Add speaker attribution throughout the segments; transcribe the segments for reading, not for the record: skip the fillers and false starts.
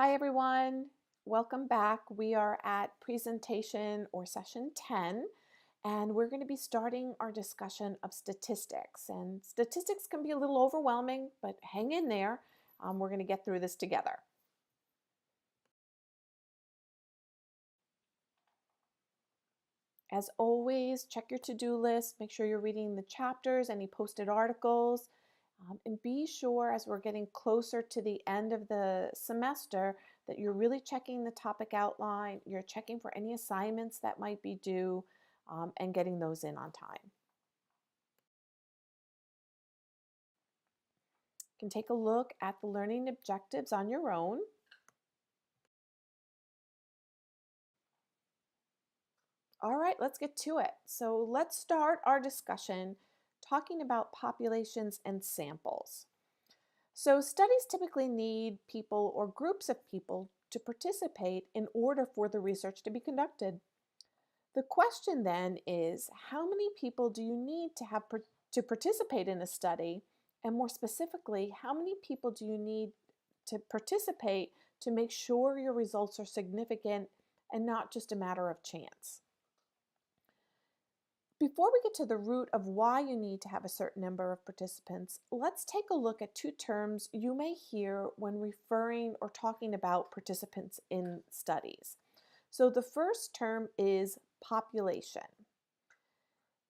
Speaker 1: Hi everyone, welcome back. We are at presentation or session 10 and we're going to be starting our discussion of statistics. And statistics can be a little overwhelming, but hang in there. We're going to get through this together. As always, check your to-do list, make sure you're reading the chapters, any posted articles, and be sure as we're getting closer to the end of the semester that you're really checking the topic outline, you're checking for any assignments that might be due, and getting those in on time. You can take a look at the learning objectives on your own. All right, let's get to it. So let's start our discussion talking about populations and samples. So studies typically need people or groups of people to participate in order for the research to be conducted. The question then is, how many people do you need to have to participate in a study? And more specifically, how many people do you need to participate to make sure your results are significant and not just a matter of chance? Before we get to the root of why you need to have a certain number of participants, let's take a look at two terms you may hear when referring or talking about participants in studies. So the first term is population.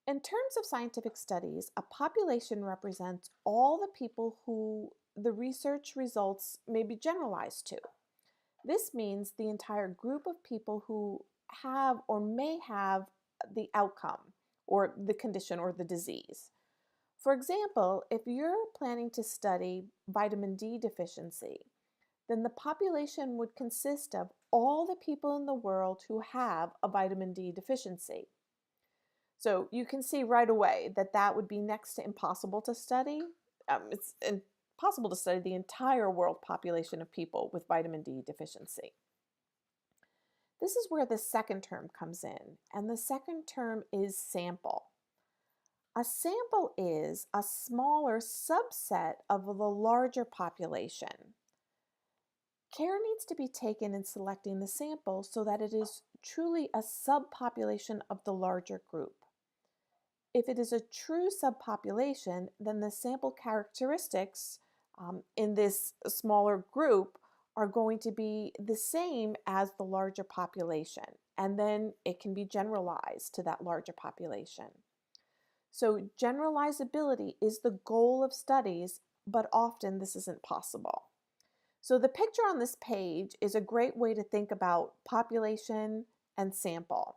Speaker 1: In terms of scientific studies, a population represents all the people who the research results may be generalized to. This means the entire group of people who have or may have the outcome or the condition or the disease. For example, if you're planning to study vitamin D deficiency, then the population would consist of all the people in the world who have a vitamin D deficiency. So you can see right away that that would be next to impossible to study. It's impossible to study the entire world population of people with vitamin D deficiency. This is where the second term comes in, and the second term is sample. A sample is a smaller subset of the larger population. Care needs to be taken in selecting the sample so that it is truly a subpopulation of the larger group. If it is a true subpopulation, then the sample characteristics in this smaller group are going to be the same as the larger population, and then it can be generalized to that larger population. So generalizability is the goal of studies, but often this isn't possible. So the picture on this page is a great way to think about population and sample,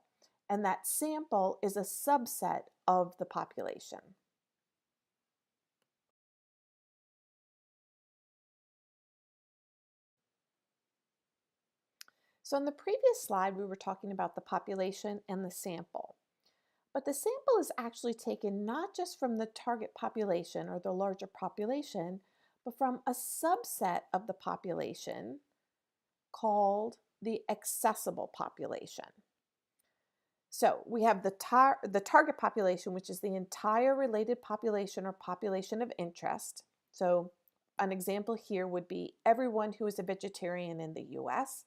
Speaker 1: and that sample is a subset of the population. So in the previous slide, we were talking about the population and the sample. But the sample is actually taken not just from the target population or the larger population, but from a subset of the population called the accessible population. So we have the target population, which is the entire related population or population of interest. So an example here would be everyone who is a vegetarian in the US.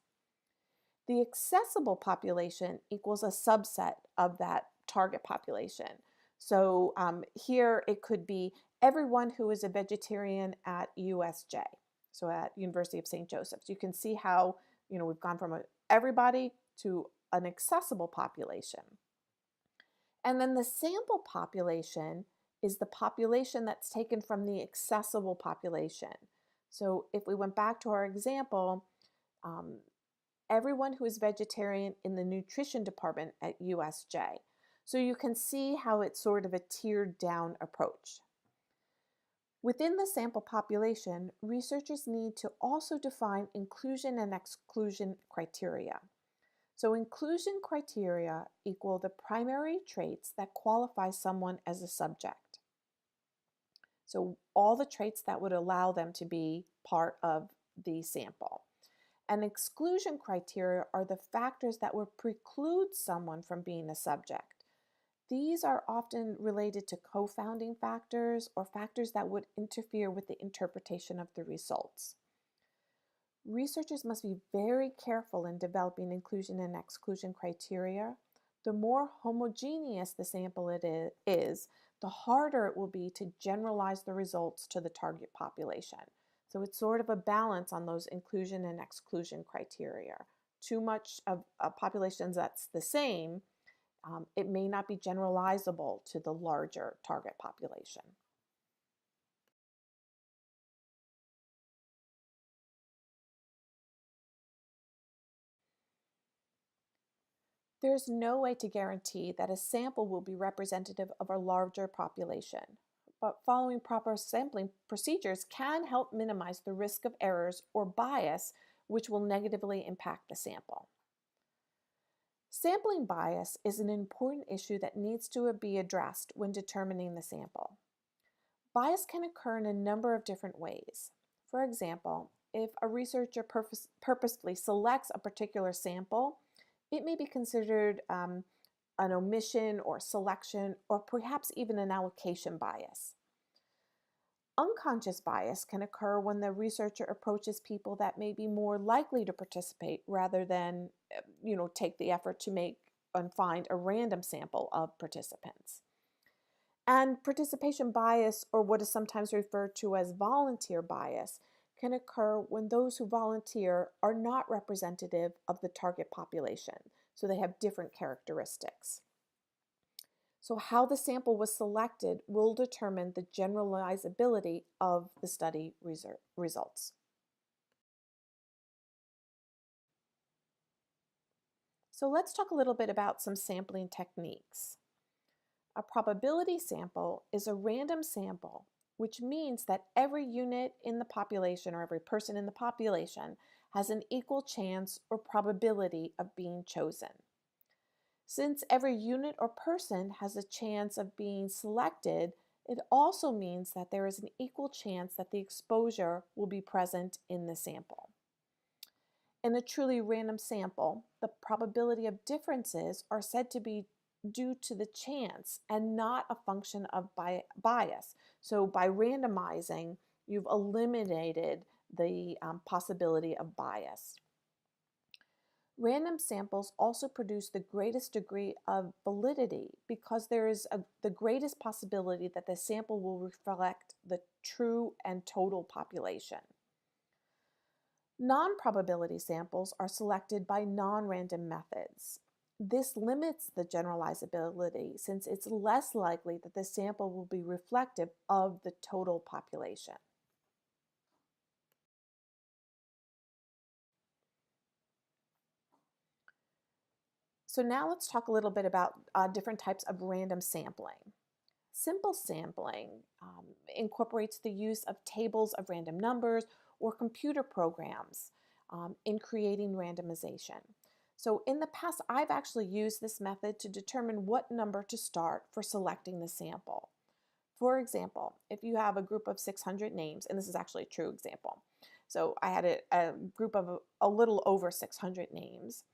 Speaker 1: The accessible population equals a subset of that target population. So here it could be everyone who is a vegetarian at USJ, so at University of St. Joseph's. You can see how we've gone from everybody to an accessible population. And then the sample population is the population that's taken from the accessible population. So if we went back to our example, everyone who is vegetarian in the nutrition department at USJ. So you can see how it's sort of a tiered down approach. Within the sample population, researchers need to also define inclusion and exclusion criteria. So inclusion criteria equal the primary traits that qualify someone as a subject. So all the traits that would allow them to be part of the sample. And exclusion criteria are the factors that would preclude someone from being a subject. These are often related to confounding factors or factors that would interfere with the interpretation of the results. Researchers must be very careful in developing inclusion and exclusion criteria. The more homogeneous the sample is, the harder it will be to generalize the results to the target population. So it's sort of a balance on those inclusion and exclusion criteria. Too much of a population that's the same, it may not be generalizable to the larger target population. There's no way to guarantee that a sample will be representative of a larger population, but following proper sampling procedures can help minimize the risk of errors or bias which will negatively impact the sample. Sampling bias is an important issue that needs to be addressed when determining the sample. Bias can occur in a number of different ways. For example, if a researcher purposefully selects a particular sample, it may be considered an omission or selection or perhaps even an allocation bias. Unconscious bias can occur when the researcher approaches people that may be more likely to participate rather than take the effort to make and find a random sample of participants. And participation bias, or what is sometimes referred to as volunteer bias, can occur when those who volunteer are not representative of the target population, so they have different characteristics. So how the sample was selected will determine the generalizability of the study results. So let's talk a little bit about some sampling techniques. A probability sample is a random sample, which means that every unit in the population or every person in the population has an equal chance or probability of being chosen. Since every unit or person has a chance of being selected, it also means that there is an equal chance that the exposure will be present in the sample. In a truly random sample, the probability of differences are said to be due to the chance and not a function of bias. So by randomizing, you've eliminated the possibility of bias. Random samples also produce the greatest degree of validity because there is the greatest possibility that the sample will reflect the true and total population. Non-probability samples are selected by non-random methods. This limits the generalizability since it's less likely that the sample will be reflective of the total population. So now let's talk a little bit about different types of random sampling. Simple sampling incorporates the use of tables of random numbers or computer programs in creating randomization. So in the past, I've actually used this method to determine what number to start for selecting the sample. For example, if you have a group of 600 names, and this is actually a true example. So I had a group of a little over 600 names.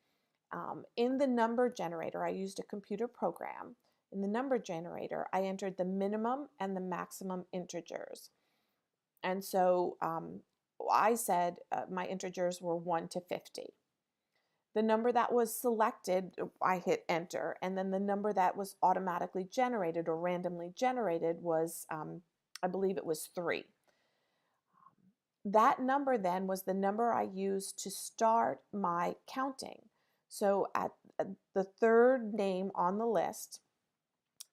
Speaker 1: In the number generator, I used a computer program. In the number generator, I entered the minimum and the maximum integers. And so I said my integers were 1 to 50. The number that was selected, I hit enter, and then the number that was automatically generated or randomly generated was, I believe it was 3. That number then was the number I used to start my counting. So at the third name on the list,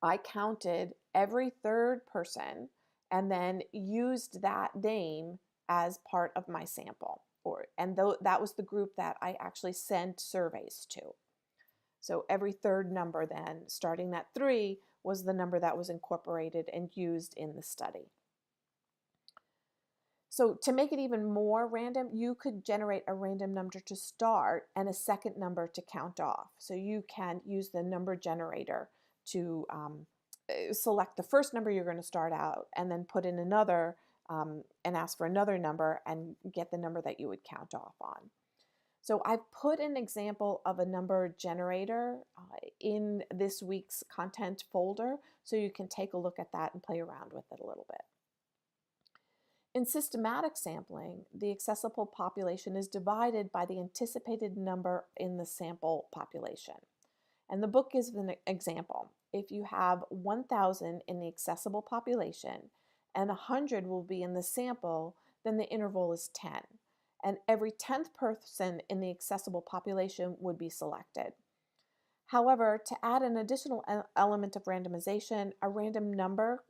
Speaker 1: I counted every third person and then used that name as part of my sample. That was the group that I actually sent surveys to. So every third number then, starting at 3, was the number that was incorporated and used in the study. So to make it even more random, you could generate a random number to start and a second number to count off. So you can use the number generator to select the first number you're going to start out and then put in another and ask for another number and get the number that you would count off on. So I've put an example of a number generator in this week's content folder so you can take a look at that and play around with it a little bit. In systematic sampling, the accessible population is divided by the anticipated number in the sample population. And the book gives an example. If you have 1,000 in the accessible population and 100 will be in the sample, then the interval is 10. And every 10th person in the accessible population would be selected. However, to add an additional element of randomization, a random number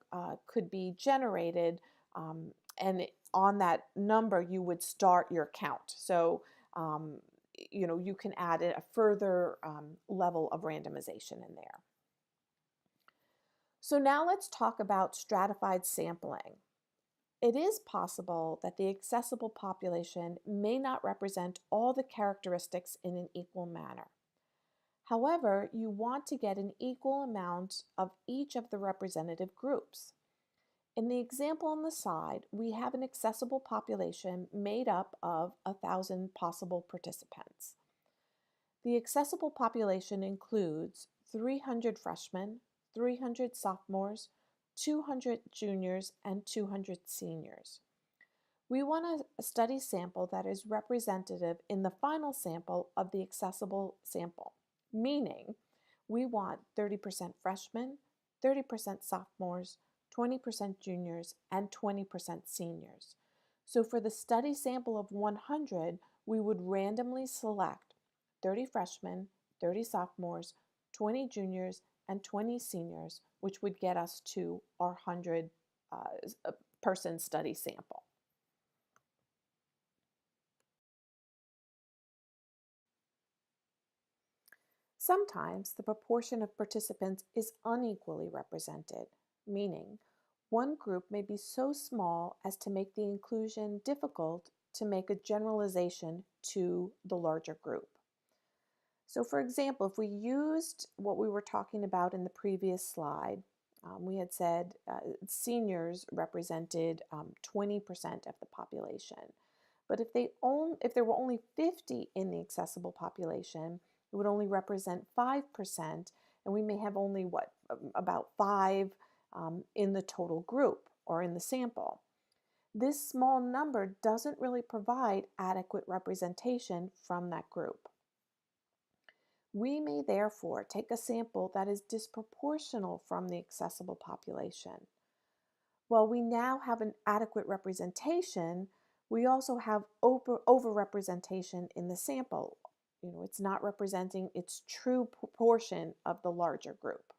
Speaker 1: could be generated, and on that number you would start your count. So, um, you can add a further level of randomization in there. So now let's talk about stratified sampling. It is possible that the accessible population may not represent all the characteristics in an equal manner. However, you want to get an equal amount of each of the representative groups. In the example on the side, we have an accessible population made up of 1,000 possible participants. The accessible population includes 300 freshmen, 300 sophomores, 200 juniors, and 200 seniors. We want a study sample that is representative in the final sample of the accessible sample, meaning we want 30% freshmen, 30% sophomores, 20% juniors, and 20% seniors. So for the study sample of 100, we would randomly select 30 freshmen, 30 sophomores, 20 juniors, and 20 seniors, which would get us to our 100 person study sample. Sometimes the proportion of participants is unequally represented, meaning one group may be so small as to make the inclusion difficult to make a generalization to the larger group. So for example, if we used what we were talking about in the previous slide, we had said seniors represented 20% of the population. But if there were only 50 in the accessible population, it would only represent 5%, and we may have only, about 5 in the total group or in the sample. This small number doesn't really provide adequate representation from that group. We may therefore take a sample that is disproportional from the accessible population. While we now have an adequate representation, we also have overrepresentation in the sample. It's not representing its true proportion of the larger group.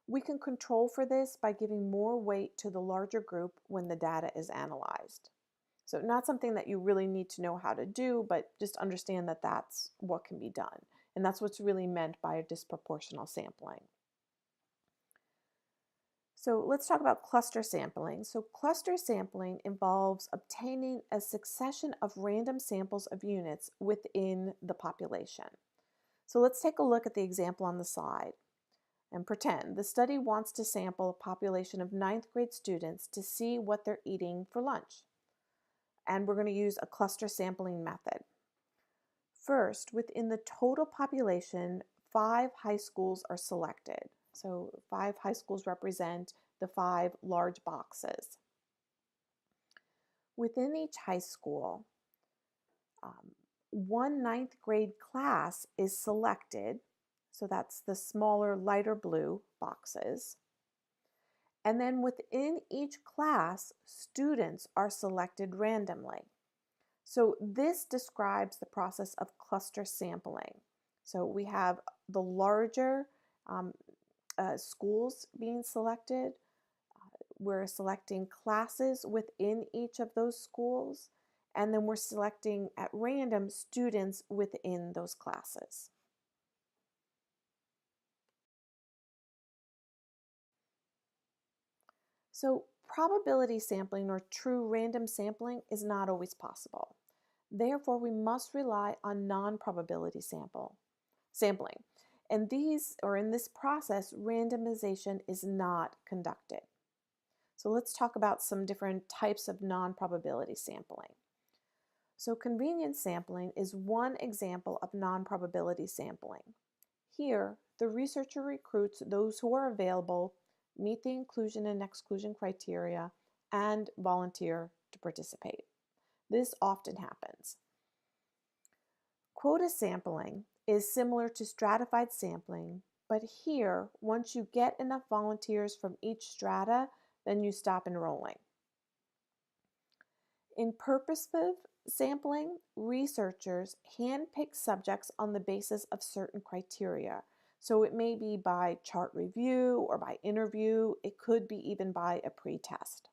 Speaker 1: We can control for this by giving more weight to the larger group when the data is analyzed. So not something that you really need to know how to do, but just understand that that's what can be done. And that's what's really meant by a disproportional sampling. So let's talk about cluster sampling. So cluster sampling involves obtaining a succession of random samples of units within the population. So let's take a look at the example on the slide and pretend the study wants to sample a population of 9th grade students to see what they're eating for lunch. And we're going to use a cluster sampling method. First, within the total population, 5 high schools are selected. So 5 high schools represent the 5 large boxes. Within each high school, one 9th grade class is selected. So that's the smaller, lighter blue boxes. And then within each class, students are selected randomly. So this describes the process of cluster sampling. So we have the larger schools being selected. We're selecting classes within each of those schools, and then we're selecting at random students within those classes. So probability sampling or true random sampling is not always possible. Therefore, we must rely on non-probability sampling. And in this process, randomization is not conducted. So let's talk about some different types of non-probability sampling. So convenience sampling is one example of non-probability sampling. Here, the researcher recruits those who are available, meet the inclusion and exclusion criteria, and volunteer to participate. This often happens. Quota sampling is similar to stratified sampling, but here, once you get enough volunteers from each strata, then you stop enrolling. In purposive sampling, researchers handpick subjects on the basis of certain criteria. So it may be by chart review or by interview. It could be even by a pretest.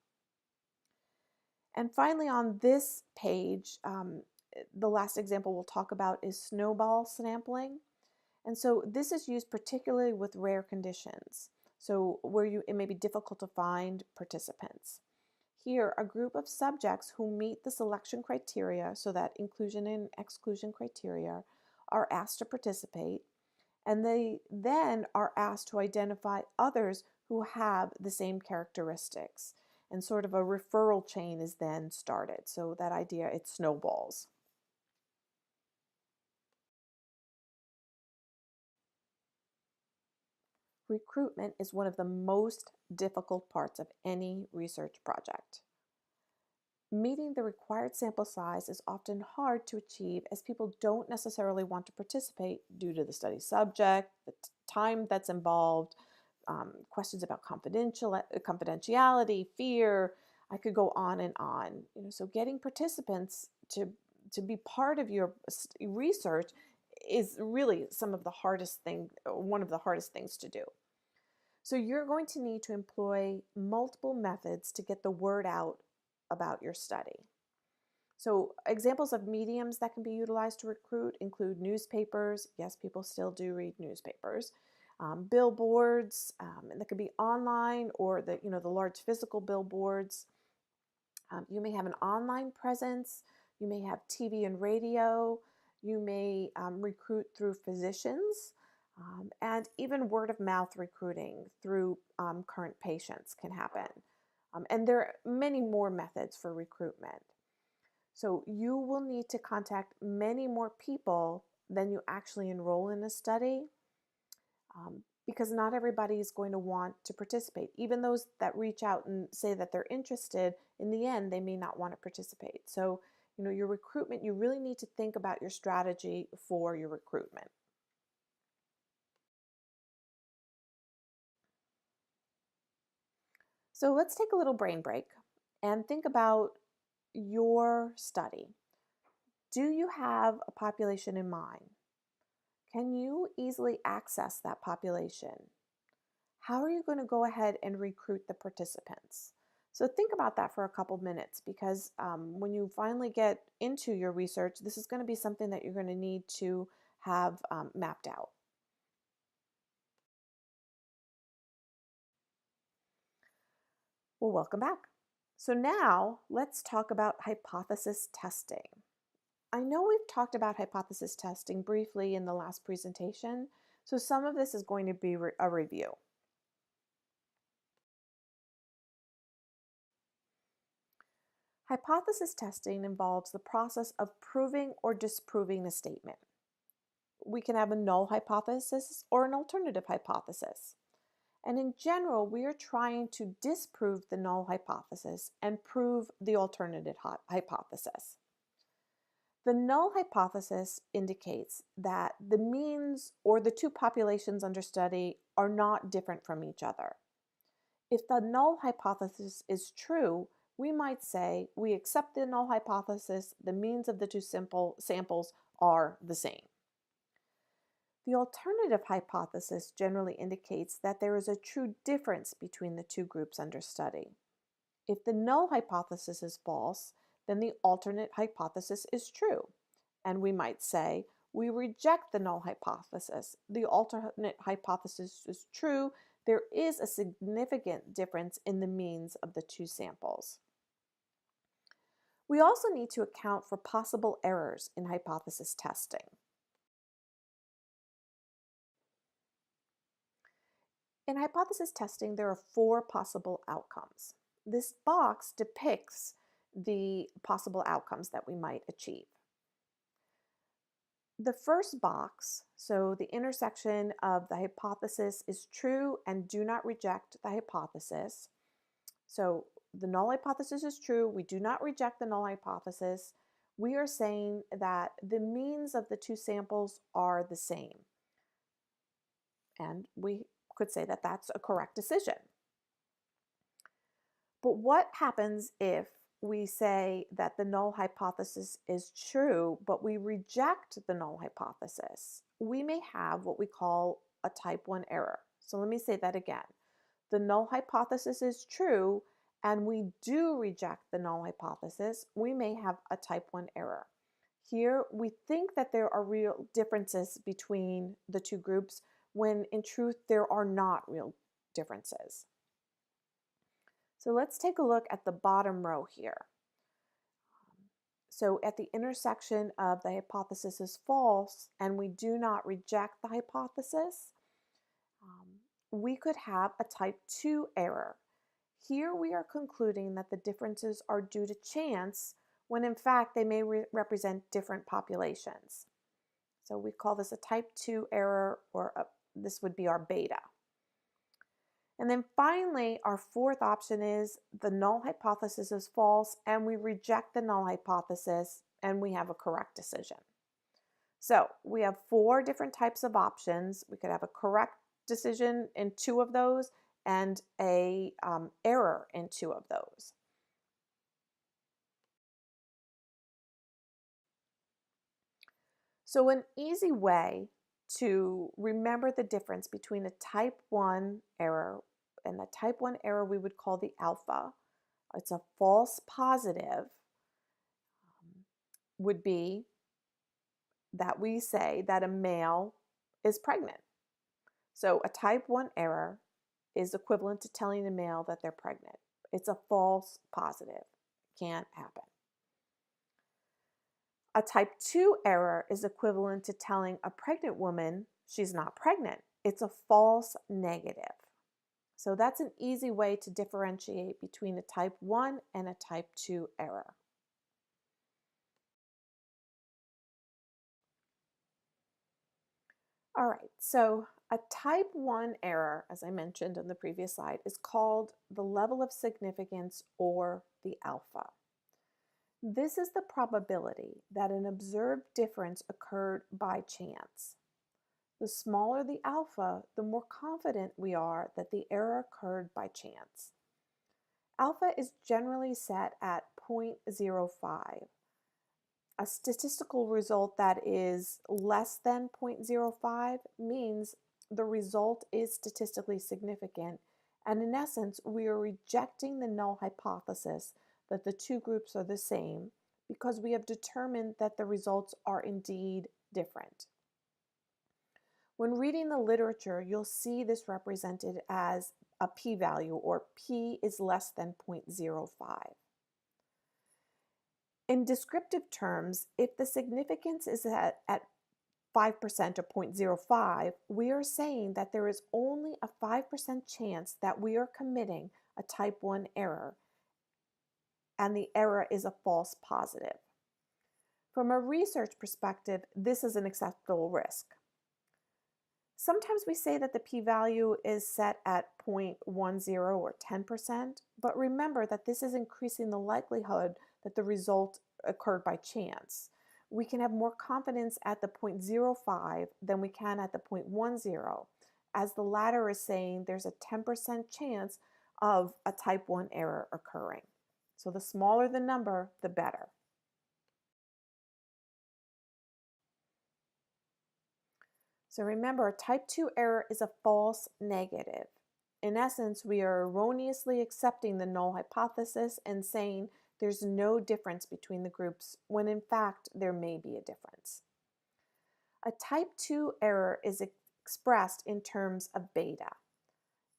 Speaker 1: And finally, on this page, the last example we'll talk about is snowball sampling. And so this is used particularly with rare conditions, so where it may be difficult to find participants. Here, a group of subjects who meet the selection criteria, so that inclusion and exclusion criteria, are asked to participate, and they then are asked to identify others who have the same characteristics. And sort of a referral chain is then started. So that idea, it snowballs. Recruitment is one of the most difficult parts of any research project. Meeting the required sample size is often hard to achieve as people don't necessarily want to participate due to the study subject, the time that's involved, questions about confidentiality, fear. I could go on and on. So getting participants to be part of your research is really one of the hardest things to do. So you're going to need to employ multiple methods to get the word out about your study. So examples of mediums that can be utilized to recruit include newspapers. Yes, people still do read newspapers. Billboards, and that could be online or the large physical billboards. You may have an online presence. You may have TV and radio. You may recruit through physicians, and even word of mouth recruiting through current patients can happen. And there are many more methods for recruitment. So you will need to contact many more people than you actually enroll in a study, because not everybody is going to want to participate. Even those that reach out and say that they're interested, in the end, they may not want to participate. So, your recruitment, you really need to think about your strategy for your recruitment. So let's take a little brain break and think about your study. Do you have a population in mind? Can you easily access that population? How are you going to go ahead and recruit the participants? So think about that for a couple minutes, because when you finally get into your research, this is going to be something that you're going to need to have mapped out. Well, welcome back. So now let's talk about hypothesis testing. I know we've talked about hypothesis testing briefly in the last presentation, so some of this is going to be a review. Hypothesis testing involves the process of proving or disproving a statement. We can have a null hypothesis or an alternative hypothesis. And in general, we are trying to disprove the null hypothesis and prove the alternative hypothesis. The null hypothesis indicates that the means or the two populations under study are not different from each other. If the null hypothesis is true, we might say we accept the null hypothesis, the means of the two samples are the same. The alternative hypothesis generally indicates that there is a true difference between the two groups under study. If the null hypothesis is false, then the alternate hypothesis is true. And we might say we reject the null hypothesis. The alternate hypothesis is true. There is a significant difference in the means of the two samples. We also need to account for possible errors in hypothesis testing. In hypothesis testing, there are 4 possible outcomes. This box depicts the possible outcomes that we might achieve. The first box, so the intersection of the hypothesis is true and do not reject the hypothesis. So the null hypothesis is true. We do not reject the null hypothesis. We are saying that the means of the two samples are the same. And we could say that that's a correct decision. But what happens if we say that the null hypothesis is true, but we reject the null hypothesis? We may have what we call a type 1 error. So let me say that again. The null hypothesis is true, and we do reject the null hypothesis. We may have a type 1 error. Here, we think that there are real differences between the two groups, when in truth, there are not real differences. So let's take a look at the bottom row here. So at the intersection of the hypothesis is false and we do not reject the hypothesis, we could have a type 2 error. Here we are concluding that the differences are due to chance when in fact they may represent different populations. So we call this a type 2 error, or this would be our beta. And then finally, our fourth option is the null hypothesis is false and we reject the null hypothesis and we have a correct decision. So we have 4 different types of options. We could have a correct decision in 2 of those and a error in 2 of those. So an easy way to remember the difference between a type 1 error, and the type 1 error we would call the alpha, it's a false positive, would be that we say that a male is pregnant. So a type 1 error is equivalent to telling a male that they're pregnant. It's a false positive. Can't happen. A type 2 error is equivalent to telling a pregnant woman she's not pregnant. It's a false negative. So that's an easy way to differentiate between a type 1 and a type 2 error. All right, so a type 1 error, as I mentioned on the previous slide, is called the level of significance, or the alpha. This is the probability that an observed difference occurred by chance. The smaller the alpha, the more confident we are that the error occurred by chance. Alpha is generally set at 0.05. A statistical result that is less than 0.05 means the result is statistically significant, and in essence, we are rejecting the null hypothesis that the two groups are the same because we have determined that the results are indeed different. When reading the literature, you'll see this represented as a p-value, or p is less than 0.05. In descriptive terms, if the significance is at 5% or 0.05, we are saying that there is only a 5% chance that we are committing a type 1 error, and the error is a false positive. From a research perspective, this is an acceptable risk. Sometimes we say that the p-value is set at 0.10 or 10%, but remember that this is increasing the likelihood that the result occurred by chance. We can have more confidence at the 0.05 than we can at the 0.10, as the latter is saying there's a 10% chance of a type 1 error occurring. So the smaller the number, the better. So remember, a type 2 error is a false negative. In essence, we are erroneously accepting the null hypothesis and saying there's no difference between the groups when in fact there may be a difference. A type 2 error is expressed in terms of beta.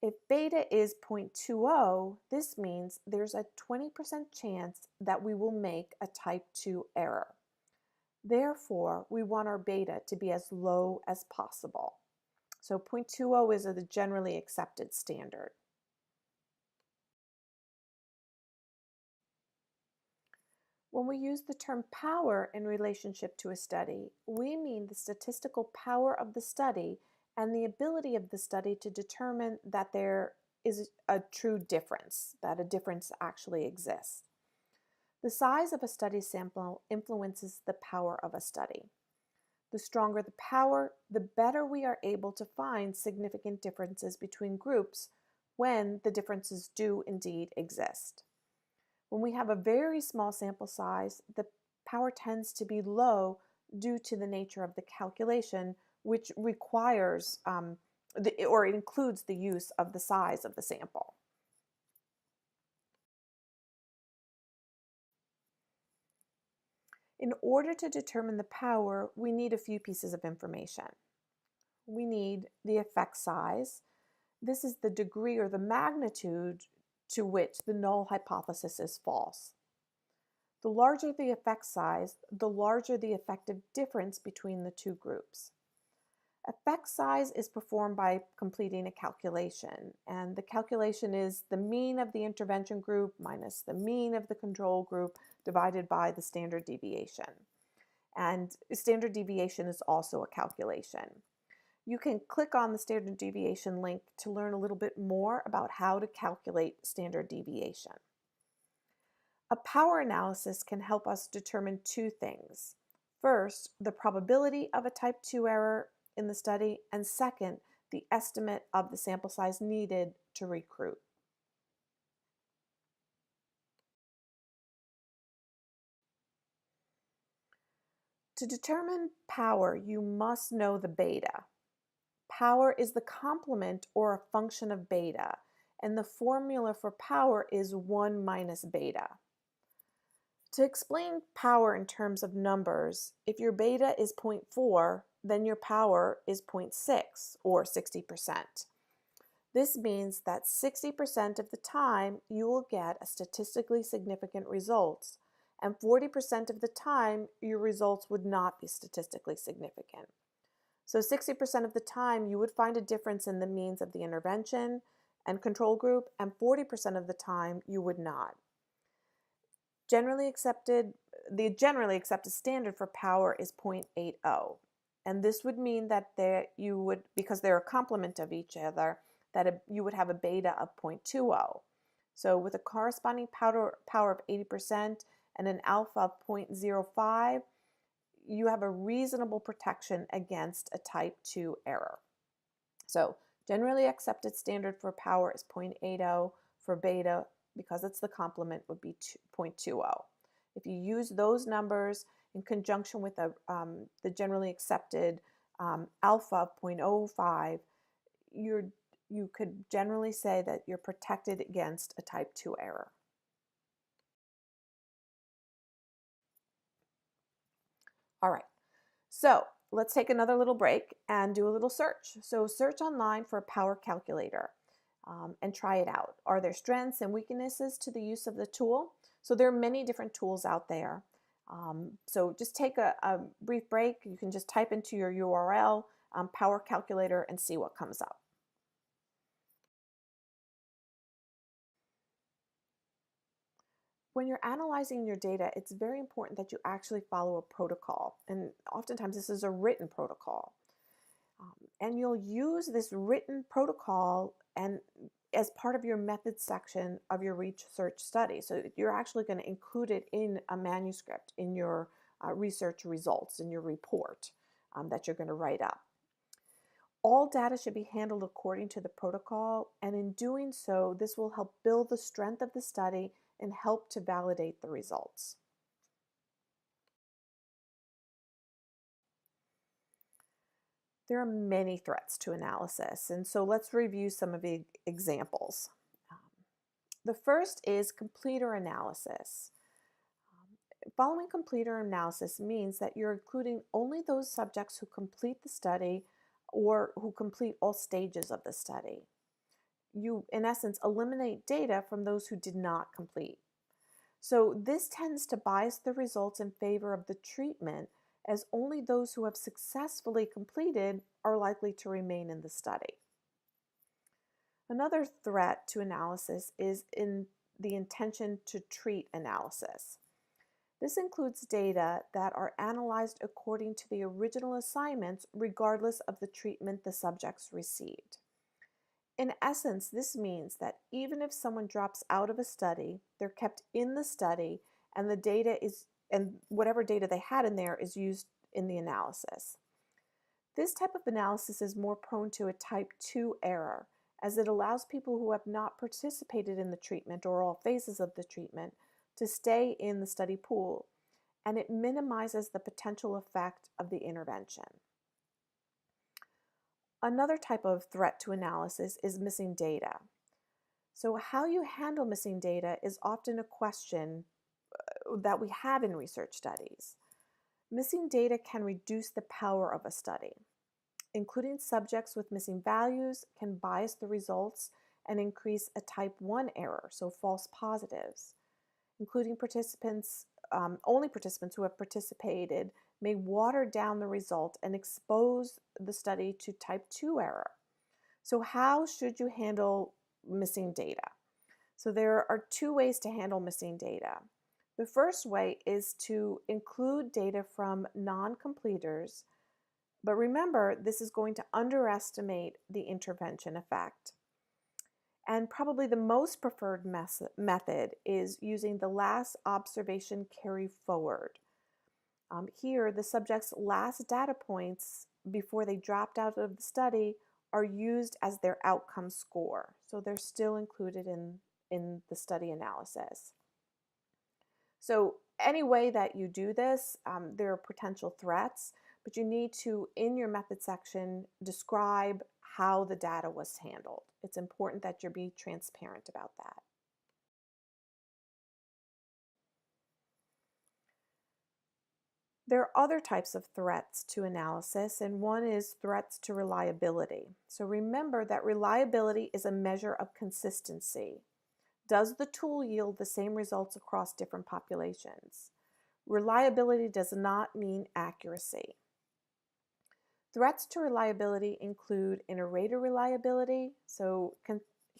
Speaker 1: If beta is 0.20, this means there's a 20% chance that we will make a type 2 error. Therefore, we want our beta to be as low as possible. So 0.20 is the generally accepted standard. When we use the term power in relationship to a study, we mean the statistical power of the study and the ability of the study to determine that there is a true difference, that a difference actually exists. The size of a study sample influences the power of a study. The stronger the power, the better we are able to find significant differences between groups when the differences do indeed exist. When we have a very small sample size, the power tends to be low due to the nature of the calculation, which requires or includes the use of the size of the sample. In order to determine the power, we need a few pieces of information. We need the effect size. This is the degree or the magnitude to which the null hypothesis is false. The larger the effect size, the larger the effective difference between the two groups. Effect size is performed by completing a calculation, and the calculation is the mean of the intervention group minus the mean of the control group divided by the standard deviation. And standard deviation is also a calculation. You can click on the standard deviation link to learn a little bit more about how to calculate standard deviation. A power analysis can help us determine two things. First, the probability of a type 2 error in the study, and second, the estimate of the sample size needed to recruit. To determine power, you must know the beta. Power is the complement or a function of beta, and the formula for power is 1 minus beta. To explain power in terms of numbers, if your beta is 0.4, then your power is 0.6, or 60%. This means that 60% of the time you will get a statistically significant result, and 40% of the time your results would not be statistically significant. So 60% of the time you would find a difference in the means of the intervention and control group, and 40% of the time you would not. The generally accepted standard for power is 0.80, and this would mean that because they're a complement of each other, that you would have a beta of 0.20. So with a corresponding power of 80% and an alpha of 0.05, you have a reasonable protection against a type 2 error. So generally accepted standard for power is 0.80. For beta, because it's the complement, would be 0.20. If you use those numbers in conjunction with the generally accepted alpha of 0.05, you could generally say that you're protected against a type 2 error. All right, so let's take another little break and do a little search. So search online for a power calculator and try it out. Are there strengths and weaknesses to the use of the tool? So there are many different tools out there. So just take a brief break. You can just type into your URL, power calculator, and see what comes up. When you're analyzing your data, it's very important that you actually follow a protocol, and oftentimes this is a written protocol. And you'll use this written protocol and as part of your methods section of your research study. So you're actually going to include it in a manuscript in your research results, in your report that you're going to write up. All data should be handled according to the protocol, and in doing so, this will help build the strength of the study and help to validate the results. There are many threats to analysis, and so let's review some of the examples. The first is completer analysis. Following completer analysis means that you're including only those subjects who complete the study or who complete all stages of the study. You, in essence, eliminate data from those who did not complete. So this tends to bias the results in favor of the treatment, as only those who have successfully completed are likely to remain in the study. Another threat to analysis is in the intention to treat analysis. This includes data that are analyzed according to the original assignments regardless of the treatment the subjects received. In essence, this means that even if someone drops out of a study, they're kept in the study and whatever data they had in there is used in the analysis. This type of analysis is more prone to a type 2 error, as it allows people who have not participated in the treatment or all phases of the treatment to stay in the study pool, and it minimizes the potential effect of the intervention. Another type of threat to analysis is missing data. So how you handle missing data is often a question that we have in research studies. Missing data can reduce the power of a study. Including subjects with missing values can bias the results and increase a type 1 error, so false positives. Including only participants who have participated may water down the result and expose the study to type 2 error. So how should you handle missing data? So there are two ways to handle missing data. The first way is to include data from non-completers, but remember, this is going to underestimate the intervention effect. And probably the most preferred method is using the last observation carry forward. Here, the subject's last data points before they dropped out of the study are used as their outcome score. So they're still included in the study analysis. So any way that you do this, there are potential threats, but you need to, in your method section, describe how the data was handled. It's important that you be transparent about that. There are other types of threats to analysis, and one is threats to reliability. So remember that reliability is a measure of consistency. Does the tool yield the same results across different populations? Reliability does not mean accuracy. Threats to reliability include inter-rater reliability. So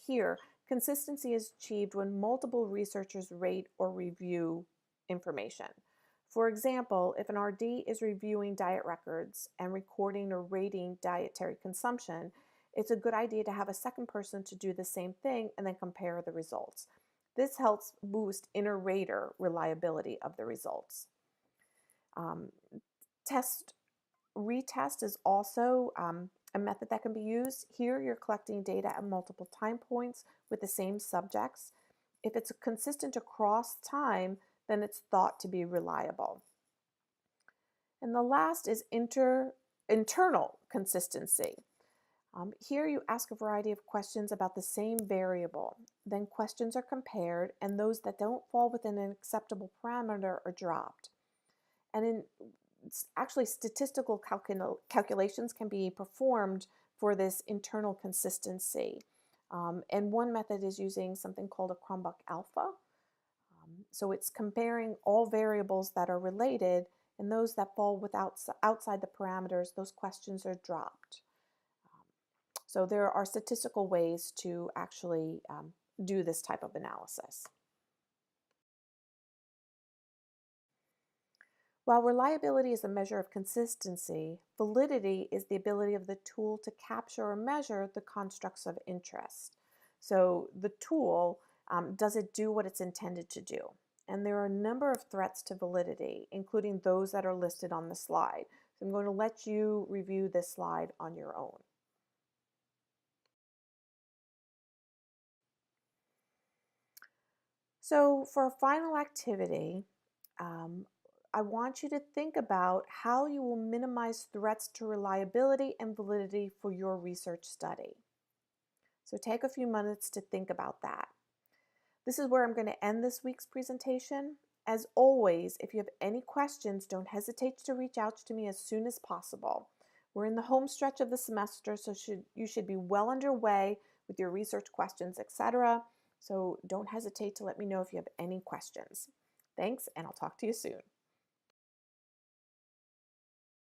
Speaker 1: here, consistency is achieved when multiple researchers rate or review information. For example, if an RD is reviewing diet records and recording or rating dietary consumption, it's a good idea to have a second person to do the same thing and then compare the results. This helps boost inter-rater reliability of the results. Retest is also a method that can be used. Here you're collecting data at multiple time points with the same subjects. If it's consistent across time, then it's thought to be reliable. And the last is internal consistency. Here you ask a variety of questions about the same variable. Then questions are compared, and those that don't fall within an acceptable parameter are dropped. And actually, statistical calculations can be performed for this internal consistency. And one method is using something called a Cronbach alpha. So it's comparing all variables that are related, and those that fall outside the parameters, those questions are dropped. So there are statistical ways to actually do this type of analysis. While reliability is a measure of consistency, validity is the ability of the tool to capture or measure the constructs of interest. So the tool, does it do what it's intended to do? And there are a number of threats to validity, including those that are listed on the slide. So I'm going to let you review this slide on your own. So for a final activity, I want you to think about how you will minimize threats to reliability and validity for your research study. So take a few minutes to think about that. This is where I'm going to end this week's presentation. As always, if you have any questions, don't hesitate to reach out to me as soon as possible. We're in the home stretch of the semester, so you should be well underway with your research questions, etc. So don't hesitate to let me know if you have any questions. Thanks, and I'll talk to you soon.